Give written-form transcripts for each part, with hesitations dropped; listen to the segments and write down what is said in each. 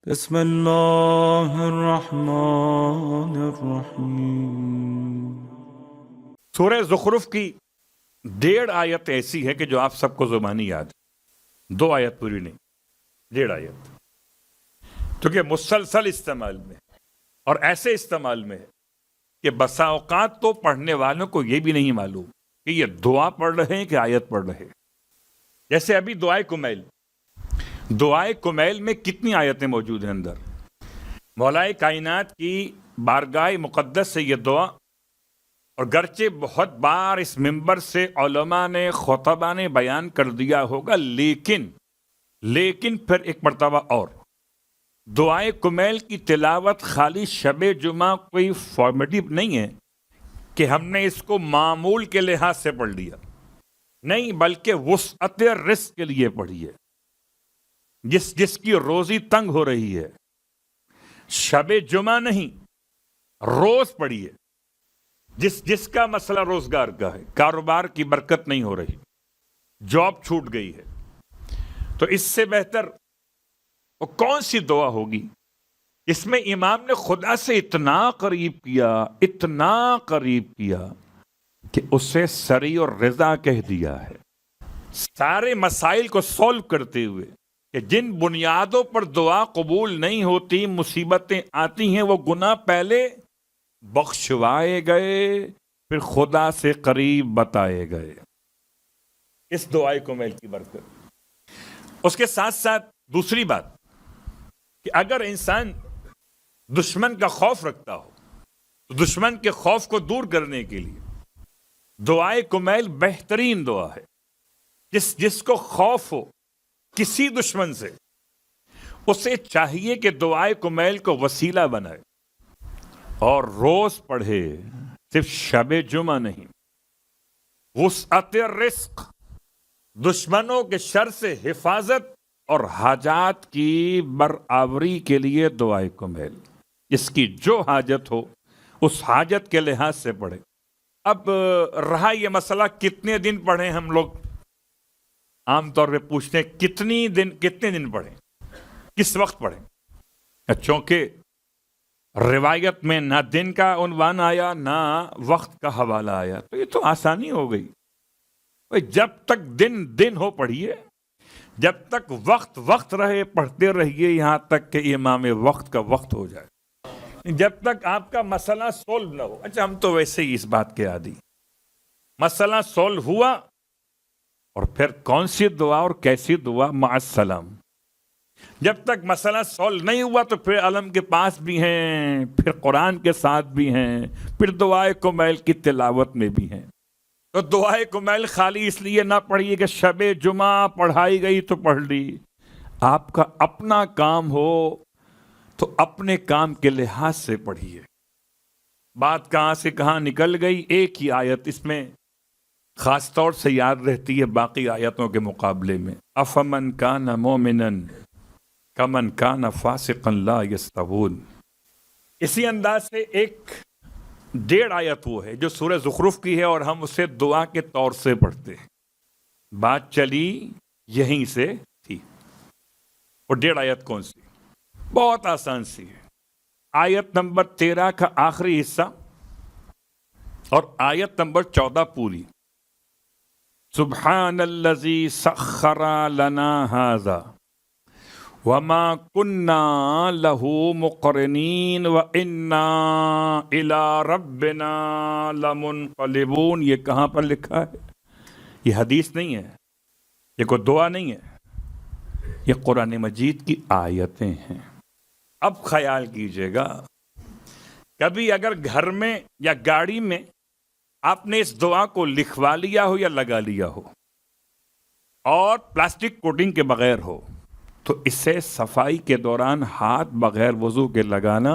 بسم اللہ الرحمن الرحیم۔ سورہ زخرف کی 1.5 آیت ایسی ہے کہ جو آپ سب کو زبانی یاد ہے. 2 آیت پوری نہیں، 1.5 آیت، کیونکہ مسلسل استعمال میں اور ایسے استعمال میں ہے کہ بسا اوقات تو پڑھنے والوں کو یہ بھی نہیں معلوم کہ یہ دعا پڑھ رہے ہیں کہ آیت پڑھ رہے ہیں. جیسے ابھی دعائے کمیل میں کتنی آیتیں موجود ہیں اندر. مولائے کائنات کی بارگاہ مقدس سے یہ دعا، اور گرچہ بہت بار اس منبر سے علماء نے خطبہ نے بیان کر دیا ہوگا، لیکن پھر ایک مرتبہ اور دعائے کمیل کی تلاوت خالی شب جمعہ کوئی فارمیٹو نہیں ہے کہ ہم نے اس کو معمول کے لحاظ سے پڑھ لیا، نہیں، بلکہ وسعت رزق کے لیے پڑھی ہے. جس کی روزی تنگ ہو رہی ہے، شب جمعہ نہیں، روز پڑھیے. جس کا مسئلہ روزگار کا ہے، کاروبار کی برکت نہیں ہو رہی، جاب چھوٹ گئی ہے، تو اس سے بہتر وہ کون سی دعا ہوگی؟ اس میں امام نے خدا سے اتنا قریب کیا کہ اسے سری اور رضا کہہ دیا ہے، سارے مسائل کو سولو کرتے ہوئے کہ جن بنیادوں پر دعا قبول نہیں ہوتی، مصیبتیں آتی ہیں، وہ گناہ پہلے بخشوائے گئے، پھر خدا سے قریب بتائے گئے. اس دعائے کمیل کی برکت. اس کے ساتھ ساتھ دوسری بات کہ اگر انسان دشمن کا خوف رکھتا ہو تو دشمن کے خوف کو دور کرنے کے لیے دعائے کمیل بہترین دعا ہے. جس کو خوف ہو کسی دشمن سے، اسے چاہیے کہ دعائے کمیل کو وسیلہ بنائے اور روز پڑھے، صرف شب جمعہ نہیں. وسعت رزق، دشمنوں کے شر سے حفاظت اور حاجات کی برآوری کے لیے دعائے کمیل، اس کی جو حاجت ہو اس حاجت کے لحاظ سے پڑھے. اب رہا یہ مسئلہ کتنے دن پڑھیں، ہم لوگ عام طور پہ پوچھتے ہیں کتنے دن پڑھیں، کس وقت پڑھیں، چونکہ روایت میں نہ دن کا عنوان آیا نہ وقت کا حوالہ آیا، تو یہ تو آسانی ہو گئی. جب تک دن ہو پڑھیے، جب تک وقت رہے پڑھتے رہیے، یہاں تک کہ امام وقت کا وقت ہو جائے، جب تک آپ کا مسئلہ سولو نہ ہو. اچھا، ہم تو ویسے ہی اس بات کے عادی، مسئلہ سولو ہوا اور پھر کون سی دعا اور کیسی دعا، مع السلام. جب تک مسئلہ سولو نہیں ہوا تو پھر علم کے پاس بھی ہیں، پھر قرآن کے ساتھ بھی ہیں، پھر دعائے کمیل کی تلاوت میں بھی ہیں. تو دعائے کمیل خالی اس لیے نہ پڑھیے کہ شب جمعہ پڑھائی گئی تو پڑھ لی. آپ کا اپنا کام ہو تو اپنے کام کے لحاظ سے پڑھیے. بات کہاں سے کہاں نکل گئی. ایک ہی آیت اس میں خاص طور سے یاد رہتی ہے باقی آیتوں کے مقابلے میں. افمن کان مومنا کمن کان فاسقا لا یستوون. اسی انداز سے ایک 1.5 آیت وہ ہے جو سورہ زخرف کی ہے اور ہم اسے دعا کے طور سے پڑھتے ہیں. بات چلی یہیں سے تھی. اور 1.5 آیت کون سی؟ بہت آسان سی ہے. آیت نمبر 13 کا آخری حصہ اور آیت نمبر 14 پوری. سبحان الذی سخر لنا ھذا وما كنا له مقرنین وإنا إلى ربنا لمنقلبون. یہ کہاں پر لکھا ہے؟ یہ حدیث نہیں ہے، یہ کوئی دعا نہیں ہے، یہ قرآن مجید کی آیتیں ہیں. اب خیال کیجئے گا، کبھی اگر گھر میں یا گاڑی میں آپ نے اس دعا کو لکھوا لیا ہو یا لگا لیا ہو اور پلاسٹک کوٹنگ کے بغیر ہو، تو اسے صفائی کے دوران ہاتھ بغیر وضو کے لگانا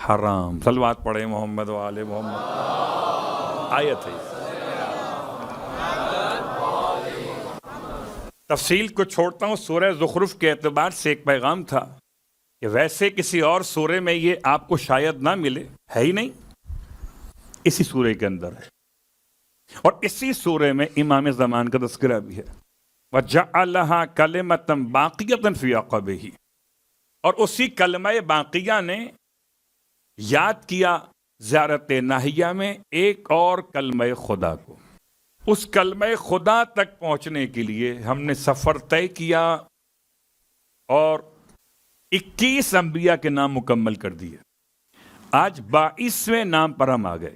حرام. صلوات پڑھیں محمد و آل محمد. آیت ہے. تفصیل کو چھوڑتا ہوں. سورہ زخرف کے اعتبار سے ایک پیغام تھا کہ ویسے کسی اور سورے میں یہ آپ کو شاید نہ ملے، ہے ہی نہیں، اسی سورے کے اندر ہے. اور اسی سورے میں امام زمان کا تذکرہ بھی ہے. وَجَعَلَهَا كَلِمَةً بَاقِيَةً فِي عَقِبِهِ. اور اسی کلمہ باقیہ نے یاد کیا زیارت ناہیہ میں ایک اور کلمہ خدا کو. اس کلمہ خدا تک پہنچنے کے لیے ہم نے سفر طے کیا اور 21 انبیاء کے نام مکمل کر دیے. آج 22ویں نام پر ہم آ گئے.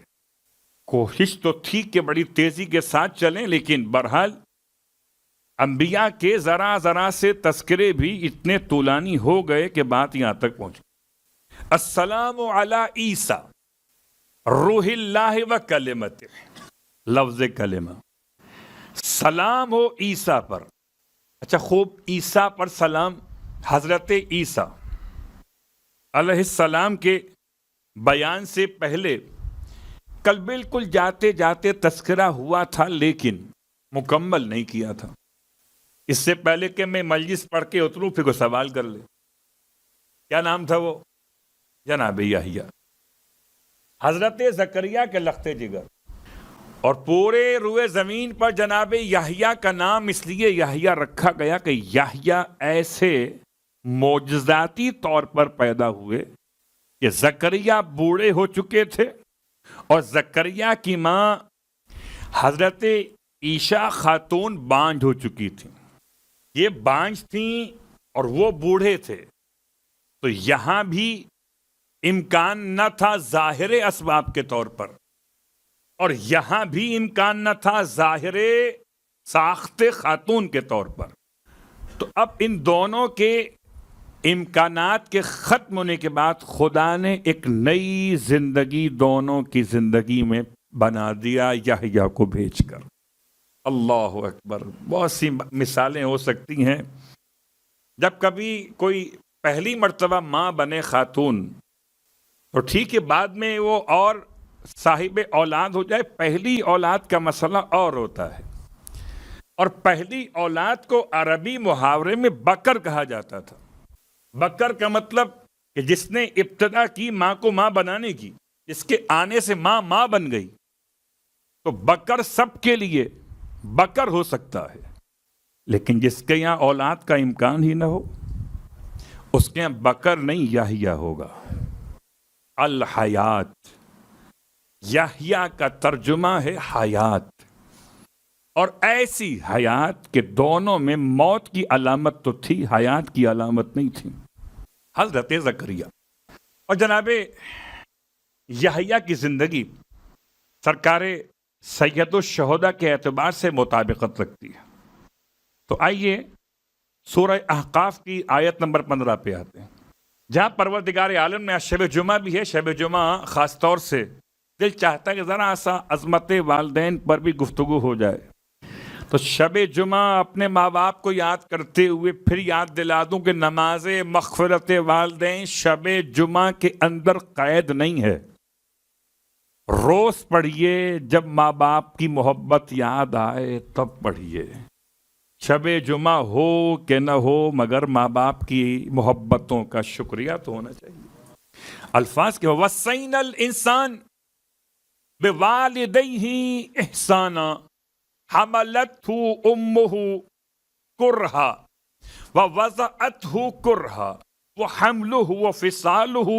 کوشش تو تھی کہ بڑی تیزی کے ساتھ چلیں، لیکن بہرحال انبیاء کے ذرا ذرا سے تذکرے بھی اتنے طولانی ہو گئے کہ بات یہاں تک پہنچی. السلام علی عیسیٰ روح اللہ و کلمتہ. لفظ کلمہ، سلام ہو عیسیٰ پر. اچھا خوب، عیسیٰ پر سلام. حضرت عیسیٰ علیہ السلام کے بیان سے پہلے کل بالکل جاتے جاتے تذکرہ ہوا تھا، لیکن مکمل نہیں کیا تھا. اس سے پہلے کہ میں مجلس پڑھ کے اتروں پھر کوئی سوال کر لے. کیا نام تھا وہ؟ جناب یحییٰ، حضرت زکریا کے لختے جگر. اور پورے روئے زمین پر جناب یحییٰ کا نام اس لیے یحییٰ رکھا گیا کہ یحییٰ ایسے معجزاتی طور پر پیدا ہوئے کہ زکریا بوڑھے ہو چکے تھے اور زکریا کی ماں حضرت عیشا خاتون بانجھ ہو چکی تھی. یہ بانجھ تھیں اور وہ بوڑھے تھے، تو یہاں بھی امکان نہ تھا ظاہر اسباب کے طور پر، اور یہاں بھی امکان نہ تھا ظاہر ساخت خاتون کے طور پر. تو اب ان دونوں کے امکانات کے ختم ہونے کے بعد خدا نے ایک نئی زندگی دونوں کی زندگی میں بنا دیا یحییٰ کو بھیج کر. اللہ اکبر. بہت سی مثالیں ہو سکتی ہیں. جب کبھی کوئی پہلی مرتبہ ماں بنے خاتون تو ٹھیک ہے، بعد میں وہ اور صاحب اولاد ہو جائے. پہلی اولاد کا مسئلہ اور ہوتا ہے، اور پہلی اولاد کو عربی محاورے میں بکر کہا جاتا تھا. بکر کا مطلب کہ جس نے ابتدا کی ماں کو ماں بنانے کی، جس کے آنے سے ماں بن گئی. تو بکر سب کے لیے بکر ہو سکتا ہے، لیکن جس کے یہاں اولاد کا امکان ہی نہ ہو اس کے یہاں بکر نہیں یحییٰ ہوگا. الحیات، یحییٰ کا ترجمہ ہے حیات، اور ایسی حیات کہ دونوں میں موت کی علامت تو تھی، حیات کی علامت نہیں تھی. حضرت زکریا اور جناب یحییٰ کی زندگی سرکار سید الشہداء کے اعتبار سے مطابقت رکھتی ہے. تو آئیے سورہ احقاف کی آیت نمبر 15 پہ آتے ہیں، جہاں پروردگار عالم نے شب جمعہ بھی ہے. شب جمعہ خاص طور سے دل چاہتا ہے کہ ذرا سا عظمت والدین پر بھی گفتگو ہو جائے. تو شب جمعہ اپنے ماں باپ کو یاد کرتے ہوئے پھر یاد دلا دوں کہ نماز مغفرت والدین شب جمعہ کے اندر قید نہیں ہے. روز پڑھیے، جب ماں باپ کی محبت یاد آئے تب پڑھیے. شب جمعہ ہو کہ نہ ہو مگر ماں باپ کی محبتوں کا شکریہ تو ہونا چاہیے. الفاظ کے وَوَصَّيْنَا الْإِنسَانَ بِوَالِدَيْهِ إِحْسَانًا حَمَلَتْهُ أُمُّهُ كُرْهًا وَوَضَعَتْهُ كُرْهًا وَحَمْلُهُ وَفِصَالُهُ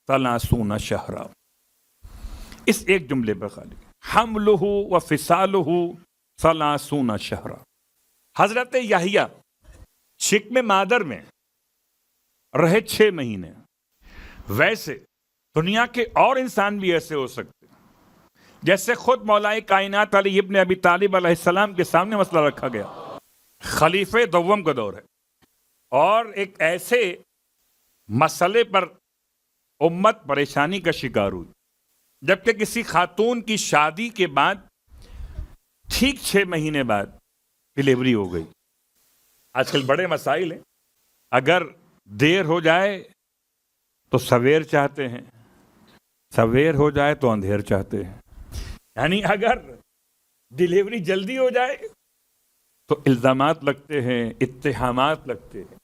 30 شهرًا. اس ایک جملے پر خالی حملُهُ وَفِصَالُهُ 30 شهرًا. حضرت یحییٰ شکم مادر میں رہے 6 مہینے. ویسے دنیا کے اور انسان بھی ایسے ہو سکتے جیسے خود مولائے کائنات علی ابن ابی طالب علیہ السلام کے سامنے مسئلہ رکھا گیا. خلیفہ دوم کا دور ہے اور ایک ایسے مسئلے پر امت پریشانی کا شکار ہوئی جبکہ کسی خاتون کی شادی کے بعد ٹھیک 6 مہینے بعد ڈیلیوری ہو گئی. آج کل بڑے مسائل ہیں، اگر دیر ہو جائے تو سویر چاہتے ہیں، سویر ہو جائے تو اندھیر چاہتے ہیں. یعنی اگر ڈیلیوری جلدی ہو جائے تو الزامات لگتے ہیں، اتہامات لگتے ہیں،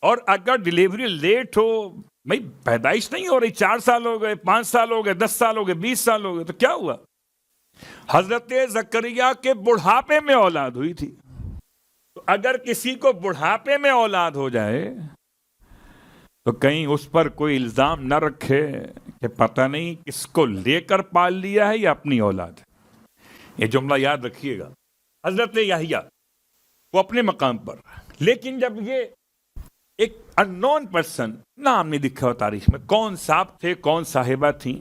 اور اگر ڈیلیوری لیٹ ہو، بھائی پیدائش نہیں ہو رہی، 4 سال ہو گئے، 5 سال ہو گئے، 10 سال ہو گئے، 20 سال ہو گئے، تو کیا ہوا؟ حضرت زکریا کے بڑھاپے میں اولاد ہوئی تھی. تو اگر کسی کو بڑھاپے میں اولاد ہو جائے تو کہیں اس پر کوئی الزام نہ رکھے کہ پتہ نہیں کس کو لے کر پال لیا ہے یا اپنی اولاد ہے۔ یہ جملہ یاد رکھیے گا۔ حضرت یحییٰ وہ اپنے مقام پر، لیکن جب یہ ایک ان نون پرسن، نام نہیں لکھا ہوا تاریخ میں، کون صاحب تھے کون صاحبہ تھیں،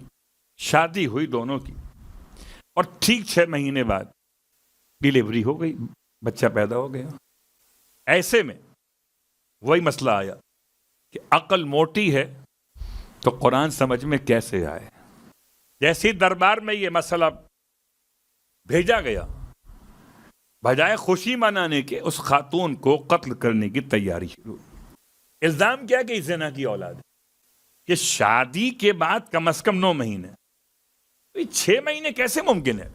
شادی ہوئی دونوں کی، اور ٹھیک 6 مہینے بعد ڈیلیوری ہو گئی، بچہ پیدا ہو گیا۔ ایسے میں وہی مسئلہ آیا کہ عقل موٹی ہے تو قرآن سمجھ میں کیسے آئے۔ جیسے دربار میں یہ مسئلہ بھیجا گیا، بجائے خوشی منانے کے اس خاتون کو قتل کرنے کی تیاری شروع۔ الزام کیا کہ زنا کی اولاد ہے، کہ شادی کے بعد کم از کم 9 مہینے، 6 مہینے کیسے ممکن ہے؟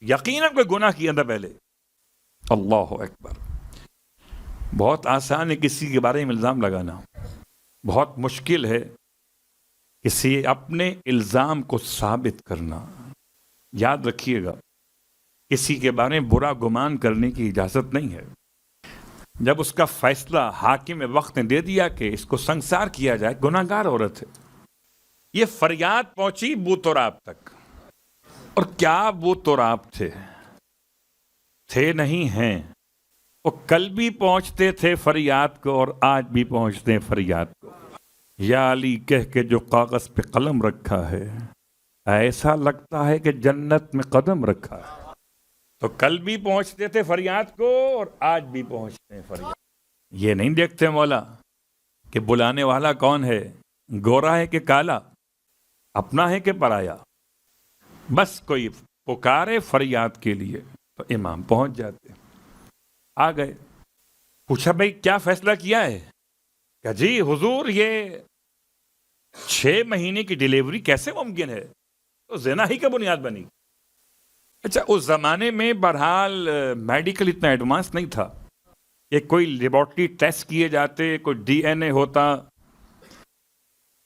یقیناً کوئی گناہ کیا تھا پہلے۔ اللہ اکبر۔ بہت آسان ہے کسی کے بارے میں الزام لگانا، بہت مشکل ہے کسی اپنے الزام کو ثابت کرنا۔ یاد رکھیے گا، کسی کے بارے میں برا گمان کرنے کی اجازت نہیں ہے۔ جب اس کا فیصلہ حاکم وقت نے دے دیا کہ اس کو سنسار کیا جائے، گناہ گار عورت ہے، یہ فریاد پہنچی بو تراب تک۔ اور کیا بو تراب تھے نہیں ہیں، وہ کل بھی پہنچتے تھے فریاد کو اور آج بھی پہنچتے ہیں فریاد کو۔ یا علی کہہ کے جو کاغذ پہ قلم رکھا ہے، ایسا لگتا ہے کہ جنت میں قدم رکھا ہے۔ تو کل بھی پہنچتے تھے فریاد کو اور آج بھی پہنچتے ہیں فریاد۔ یہ نہیں دیکھتے مولا کہ بلانے والا کون ہے، گورا ہے کہ کالا، اپنا ہے کہ پرایا۔ بس کوئی پکارے فریاد کے لیے تو امام پہنچ جاتے۔ آ گئے، پوچھا بھائی کیا فیصلہ کیا ہے؟ کہ جی حضور یہ 6 مہینے کی ڈیلیوری کیسے ممکن ہے؟ تو زنا ہی کا بنیاد بنی۔ اچھا، اس زمانے میں بہرحال میڈیکل اتنا ایڈوانس نہیں تھا کہ کوئی لیبارٹری ٹیسٹ کیے جاتے، کوئی ڈی این اے ہوتا،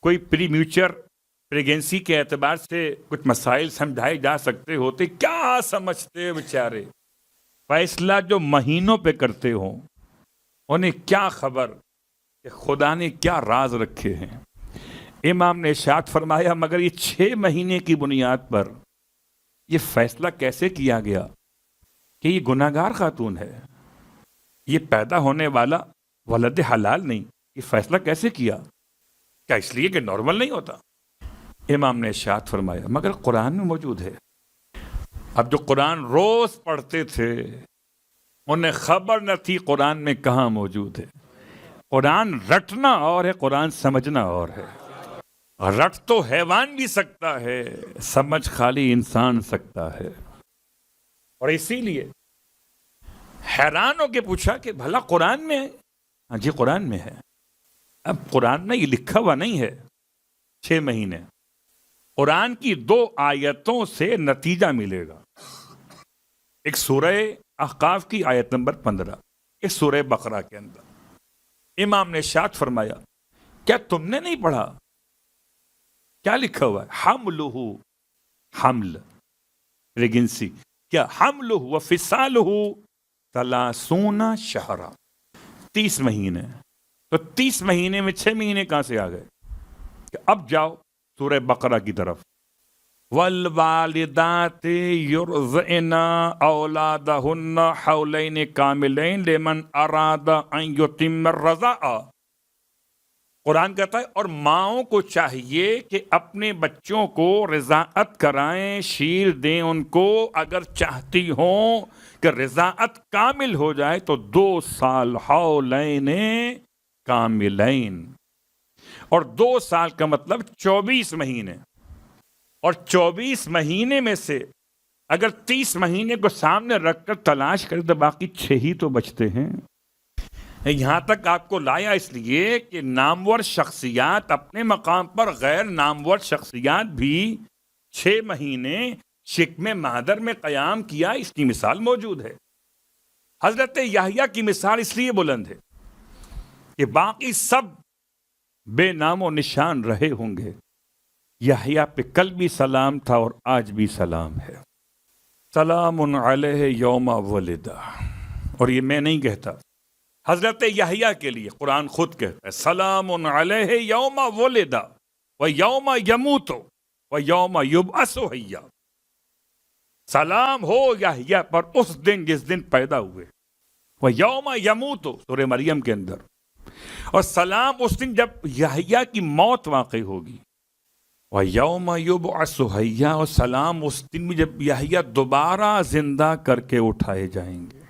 کوئی پری میچر پریگنسی کے اعتبار سے کچھ مسائل سمجھائے جا سکتے ہوتے۔ کیا سمجھتے بیچارے، فیصلہ جو مہینوں پہ کرتے ہوں، انہیں کیا خبر کہ خدا نے کیا راز رکھے ہیں۔ امام نے ارشاد فرمایا مگر یہ 6 مہینے کی بنیاد پر یہ فیصلہ کیسے کیا گیا کہ یہ گناہ گار خاتون ہے، یہ پیدا ہونے والا ولد حلال نہیں، یہ فیصلہ کیسے کیا؟ کیا اس لیے کہ نارمل نہیں ہوتا؟ امام نے ارشاد فرمایا مگر قرآن میں موجود ہے۔ اب جو قرآن روز پڑھتے تھے انہیں خبر نہ تھی قرآن میں کہاں موجود ہے۔ قرآن رٹنا اور ہے، قرآن سمجھنا اور ہے۔ رٹ تو حیوان بھی سکتا ہے، سمجھ خالی انسان سکتا ہے۔ اور اسی لیے حیران ہو کے پوچھا کہ بھلا قرآن میں ہے؟ ہاں جی قرآن میں ہے۔ اب قرآن میں یہ لکھا ہوا نہیں ہے 6 مہینے، قرآن کی 2 آیتوں سے نتیجہ ملے گا۔ ایک سورہ احقاف کی آیت نمبر 15، ایک سورہ بقرہ کے اندر۔ امام نے ارشاد فرمایا کیا تم نے نہیں پڑھا؟ کیا لکھا ہوا ہے؟ حملہ، حمل پریگنسی، کیا حملہ وفصالہ 30 شہرا، 30 مہینے۔ تو 30 مہینے میں 6 مہینے کہاں سے آ گئے؟ کہ اب جاؤ سورہ بقرہ کی طرف۔ والوالدات یرضعن اولادہن حولین کاملین لمن اراد ان یتم الرضاعہ۔ قرآن کہتا ہے اور ماؤں کو چاہیے کہ اپنے بچوں کو رضاعت کرائیں، شیر دیں ان کو، اگر چاہتی ہوں کہ رضاعت کامل ہو جائے تو 2 سال حولین کاملین، اور 2 سال کا مطلب 24 مہینے، اور 24 مہینے میں سے اگر 30 مہینے کو سامنے رکھ کر تلاش کرے تو باقی 6 ہی تو بچتے ہیں۔ یہاں تک آپ کو لایا اس لیے کہ نامور شخصیات اپنے مقام پر، غیر نامور شخصیات بھی 6 مہینے شکم مہدر میں قیام کیا، اس کی مثال موجود ہے۔ حضرت یحییٰ کی مثال اس لیے بلند ہے کہ باقی سب بے نام و نشان رہے ہوں گے، یحییٰ پہ کل بھی سلام تھا اور آج بھی سلام ہے۔ سلام علیہ یوم ولد، اور یہ میں نہیں کہتا، حضرت یحییٰ کے لیے قرآن خود کہتا ہے سلام علیہ یوم ولد و یوم یموت و یوم یبعث حیا، سلام ہو یحییٰ پر اس دن جس دن پیدا ہوئے، و یوم یموت سورہ مریم کے اندر، اور سلام اس دن جب یحییٰ کی موت واقع ہوگی، و یوم یبعث حیا، اور سلام اس دن میں جب یحییٰ دوبارہ زندہ کر کے اٹھائے جائیں گے۔